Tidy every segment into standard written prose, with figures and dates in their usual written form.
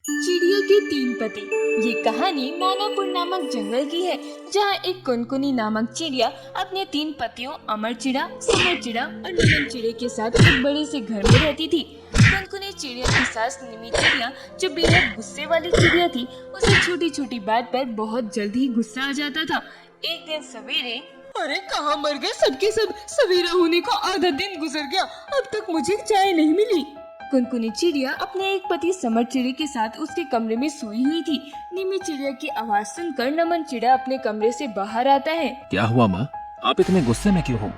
चिड़िया के तीन पति। ये कहानी मानापुर नामक जंगल की है, जहाँ एक कुनकुनी नामक चिड़िया अपने तीन पतियों अमर चिड़ा, समर चिड़ा और नीलम चिड़े के साथ एक बड़े से घर में रहती थी। कुनकुनी चिड़िया की सास निमी चिड़िया, जो बेहद गुस्से वाली चिड़िया थी, उसे छोटी छोटी बात पर बहुत जल्द ही गुस्सा आ जाता था। एक दिन सवेरे, अरे कहाँ मर गए सबके सब, सवेरा होने को आधा दिन गुजर गया, अब तक मुझे चाय नहीं मिली। कुनकुनी चिड़िया अपने एक पति समर चिड़े के साथ उसके कमरे में सोई हुई थी। निमी चिड़िया की आवाज सुनकर नमन चिड़ा अपने कमरे से बाहर आता है। क्या हुआ माँ, आप इतने गुस्से में क्यों हो?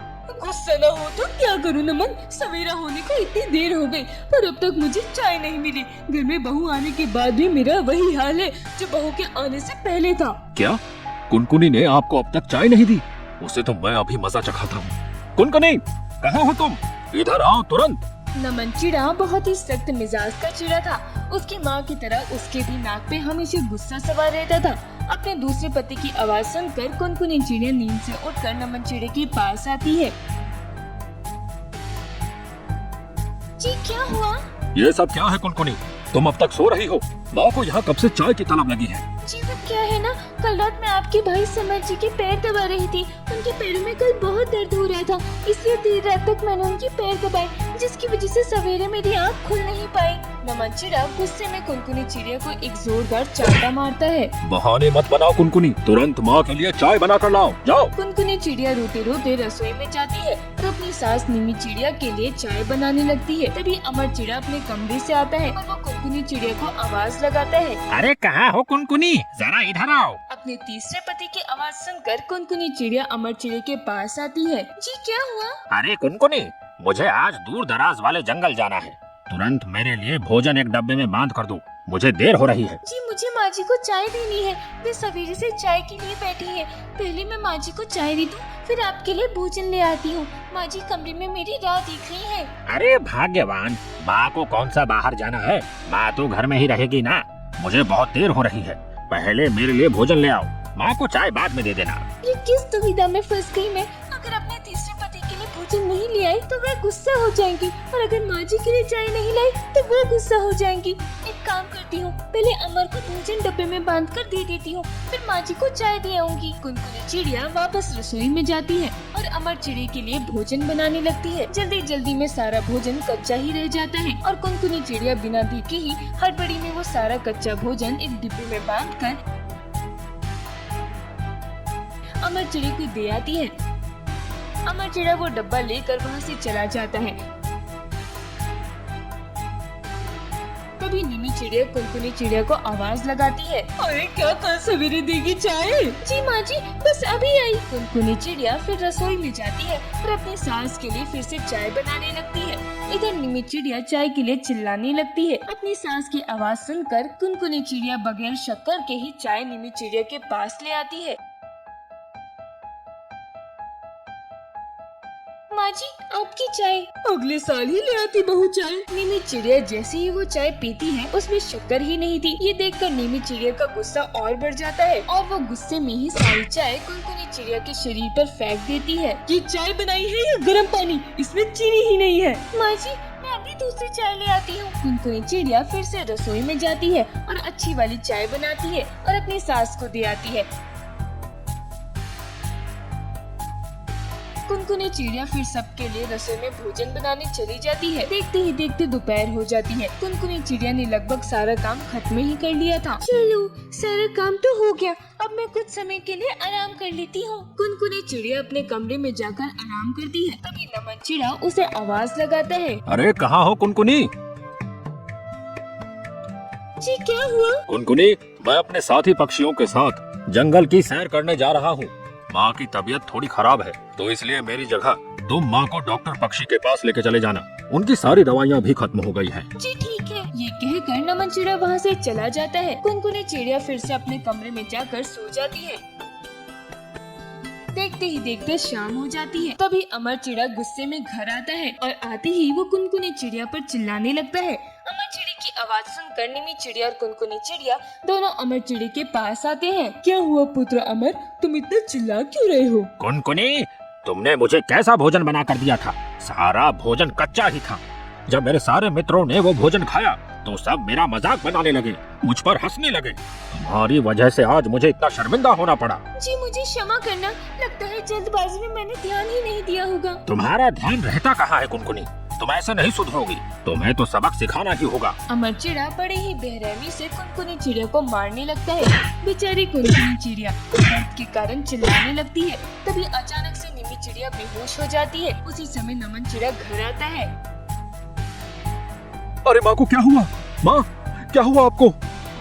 गुस्सा न हो तो क्या करूं नमन, सवेरा होने को इतनी देर हो गई पर अब तक मुझे चाय नहीं मिली। घर में बहू आने के बाद भी मेरा वही हाल है जो बहू के आने से पहले था। क्या कुनकुनी ने आपको अब तक चाय नहीं दी? उसे तो मैं अभी मजा चखाता हूँ। कुनकुनी, कहाँ हो तुम? इधर आओ तुरंत। नमन चिड़ा बहुत ही सख्त मिजाज का चिड़ा था। उसकी माँ की तरह उसके भी नाक पे हमेशा गुस्सा सवार रहता था। अपने दूसरे पति की आवाज सुनकर कुनकुनी चिड़िया नींद से उठकर नमन चिड़े के पास आती है। जी क्या हुआ? ये सब क्या है कुनकुनी? तुम अब तक सो रही हो? माँ को यहाँ कब से चाय की तलब लगी है। जी वो क्या है ना, कल रात मैं आपके भाई समर जी के पैर दबा रही थी। उनके पैरों में कल बहुत दर्द हो रहा था, इसलिए देर रात तक मैंने उनके पैर दबाए, जिसकी वजह से सवेरे मेरी आँख खुल नहीं पाई। नमन चिड़ा गुस्से में कुनकुनी चिड़िया को एक जोरदार चांटा मारता है। बहाने मत बनाओ कुनकुनी, तुरंत माँ के लिए चाय बना कर लाओ, जाओ। कुनकुनी चिड़िया रोते रोते रसोई में जाती है और अपनी सास निमी चिड़िया के लिए चाय बनाने लगती है। तभी अमर चिड़ा अपने कमरे से आता है और वो कुनकुनी चिड़िया को आवाज लगाता है। अरे कहाँ हो कुनकुनी, जरा इधर आओ। अपने तीसरे पति की आवाज सुनकर कुनकुनी चिड़िया अमर चिड़े के पास आती है। जी क्या हुआ? अरे कुनकुनी, मुझे आज दूर दराज वाले जंगल जाना है, तुरंत मेरे लिए भोजन एक डब्बे में बांध कर दो, मुझे देर हो रही है। जी मुझे माँ जी को चाय देनी है, वे सवेरे से चाय के लिए बैठी है। पहले मैं माँ जी को चाय दे दूं, फिर आपके लिए भोजन ले आती हूँ। माँ जी कमरे में मेरी राह देख रही है। अरे भाग्यवान, माँ को कौन सा बाहर जाना है, माँ तो घर में ही रहेगी ना। मुझे बहुत देर हो रही है, पहले मेरे लिए भोजन ले आओ, माँ को चाय बाद में दे देना। ये किस दुविधा में फंस गई मैं? अगर अपने तीसरे पति के लिए भोजन नहीं ले आई तो वह गुस्सा हो जाएंगी, और अगर माँ जी के लिए चाय नहीं लाई तो वह गुस्सा हो जाएंगी। एक काम करती हूँ, पहले अमर को भोजन डब्बे में बांध कर दे देती हूँ, फिर माँ जी को चाय दे आऊंगी। कुनकुनी चिड़िया वापस रसोई में जाती है और अमर चिड़े के लिए भोजन बनाने लगती है। जल्दी जल्दी में सारा भोजन कच्चा ही रह जाता है और कुनकुनी चिड़िया बिना देखे ही हड़बड़ी में वो सारा कच्चा भोजन एक डिब्बे में बांध कर अमर चिड़े को दे आती है। अमर चिड़ा वो डब्बा लेकर वहाँ से चला जाता है। तभी निमी चिड़िया कुनकुनी चिड़िया को आवाज लगाती है। अरे क्या कल सवेरे देगी चाय? जी माँ जी बस अभी आई। कुनकुनी चिड़िया फिर रसोई में जाती है और अपनी सास के लिए फिर से चाय बनाने लगती है। इधर निमी चिड़िया चाय के लिए चिल्लाने लगती है। अपनी सास की आवाज सुनकर कुनकुनी चिड़िया बगैर शक्कर के ही चाय निमी चिड़िया के पास ले आती है। माँ जी आपकी चाय। अगले साल ही ले आती बहू चाय। नीमी चिड़िया जैसे ही वो चाय पीती है उसमें शक्कर ही नहीं थी। ये देखकर नीमी चिड़िया का गुस्सा और बढ़ जाता है और वो गुस्से में ही सारी चाय कुनकुनी चिड़िया के शरीर पर फेंक देती है। ये चाय बनाई है या गर्म पानी, इसमें चीनी ही नहीं है। माँ जी मैं अभी दूसरी चाय ले आती हूँ। कुनकुनी चिड़िया फिर से रसोई में जाती है और अच्छी वाली चाय बनाती है और अपनी सास को दे आती है। कुनकुनी चिड़िया फिर सबके लिए रसोई में भोजन बनाने चली जाती है। देखते ही देखते दोपहर हो जाती है। कुनकुनी चिड़िया ने लगभग सारा काम खत्म ही कर लिया था। चलो सारा काम तो हो गया, अब मैं कुछ समय के लिए आराम कर लेती हूँ। कुनकुनी चिड़िया अपने कमरे में जाकर आराम करती है। तभी नमन चिड़ा उसे आवाज लगाता है। अरे कहाँ हो कुनकुनी? जी क्या हुआ? कुनकुनी, मैं अपने साथी पक्षियों के साथ जंगल की सैर करने जा रहा हूँ। माँ की तबीयत थोड़ी खराब है, तो इसलिए मेरी जगह तुम माँ को डॉक्टर पक्षी के पास लेके चले जाना, उनकी सारी दवाइयाँ भी खत्म हो गई हैं। जी ठीक है। ये कहकर नमन चिड़ा वहाँ से चला जाता है। कुनकुनी चिड़िया फिर से अपने कमरे में जाकर सो जाती है। देखते ही देखते शाम हो जाती है। तभी अमर चिड़ा गुस्से में घर आता है और आते ही वो कुनकुनी चिड़िया पर चिल्लाने लगता है। अमर चिड़ी की आवाज सुनकर निमी चिड़िया और कुनकुनी चिड़िया दोनों अमर चिड़ी के पास आते हैं। क्या हुआ पुत्र अमर, तुम इतना चिल्ला क्यों रहे हो? कुनकुनी, तुमने मुझे कैसा भोजन बना कर दिया था? सारा भोजन कच्चा ही था। जब मेरे सारे मित्रों ने वो भोजन खाया तो सब मेरा मजाक बनाने लगे, मुझ पर हंसने लगे। तुम्हारी वजह से आज मुझे इतना शर्मिंदा होना पड़ा। जी मुझे क्षमा करना, लगता है जल्दबाजी में मैंने ध्यान ही नहीं दिया होगा। तुम्हारा ध्यान रहता कहाँ है कुनकुनी, तुम ऐसे नहीं सुधरोगी, तुम्हें तो सबक सिखाना ही होगा। अमर चिड़िया बड़े ही बेरहमी से कुनकुनी चिड़िया को मारने लगता है। बेचारी कुनकुनी चिड़िया दर्द के कारण चिल्लाने लगती है। तभी अचानक से निमी चिड़िया बेहोश हो जाती है। उसी समय नमन चिड़िया घर आता है। अरे माँ को क्या हुआ? माँ क्या हुआ आपको?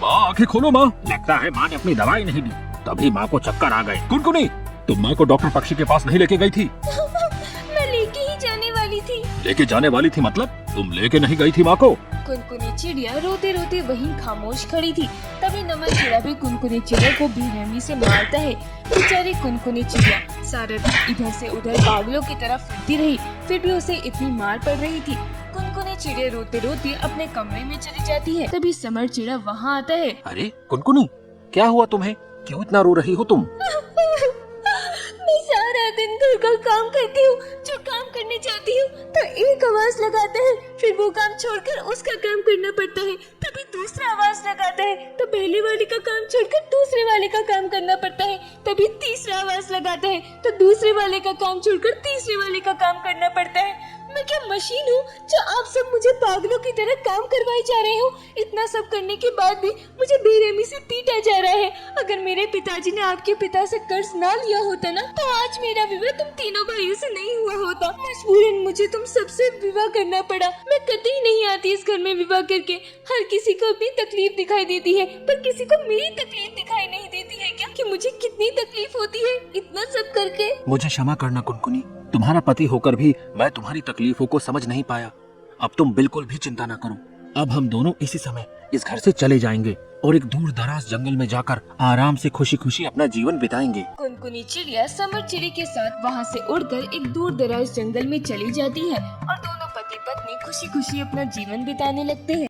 माँ आंखें खोलो माँ। लगता है माँ ने अपनी दवाई नहीं दी, तभी माँ को चक्कर आ गए। कुनकुनी तुम माँ को डॉक्टर पक्षी के पास नहीं लेके गई थी? मैं लेके ही जाने वाली थी। लेके जाने वाली थी मतलब तुम लेके नहीं गई थी माँ को? कुनकुनी चिड़िया रोते रोते वहीं खामोश खड़ी थी। तभी नमन चिड़िया भी कुनकुनी चिड़िया को बेरहमी से मारता है। बेचारी कुनकुनी चिड़िया सारा दिन इधर से उधर पागलों की तरह फिरती रही, फिर भी उसे इतनी मार पड़ रही थी। कुनकुनी चिड़िया रोते रोते अपने कमरे में चली जाती है। तभी समर चिड़िया वहाँ आता है। अरे कुनकुनी क्या हुआ तुम्हें, क्यों इतना रो रही हो तुम? मैं सारा दिन घर का काम करती हूँ, जो काम करने जाती हूँ तो एक आवाज लगाता है, फिर वो काम छोड़कर उसका काम करना पड़ता है। तभी दूसरा आवाज लगाता है तो पहले वाले का काम छोड़कर दूसरे वाले का काम करना पड़ता है। तभी तीसरा आवाज लगाता है तो दूसरे वाले का काम छोड़कर तीसरे वाले का काम करना पड़ता है। मैं क्या मशीन हूँ जो आप सब मुझे पागलों की तरह काम करवाए जा रहे हो? इतना सब करने के बाद भी मुझे बेरहमी से पीटा जा रहा है। अगर मेरे पिताजी ने आपके पिता से कर्ज ना लिया होता ना तो आज मेरा विवाह तुम तीनों भाइयों से नहीं हुआ होता। मजबूरन मुझे तुम सबसे विवाह करना पड़ा। मैं कतई नहीं आती इस घर में विवाह करके। हर किसी को अपनी तकलीफ दिखाई देती है, पर किसी को मेरी तकलीफ दिखाई नहीं देती है क्या कि मुझे कितनी तकलीफ होती है इतना सब करके। मुझे क्षमा करना कुनकुनी, तुम्हारा पति होकर भी मैं तुम्हारी तकलीफों को समझ नहीं पाया। अब तुम बिल्कुल भी चिंता न करो, अब हम दोनों इसी समय इस घर से चले जाएंगे और एक दूर दराज जंगल में जाकर आराम से खुशी खुशी अपना जीवन बिताएंगे। कुनकुनी चिड़िया समर चिड़ी के साथ वहाँ से उड़कर एक दूर दराज जंगल में चली जाती है और दोनों पति पत्नी खुशी खुशी अपना जीवन बिताने लगते हैं।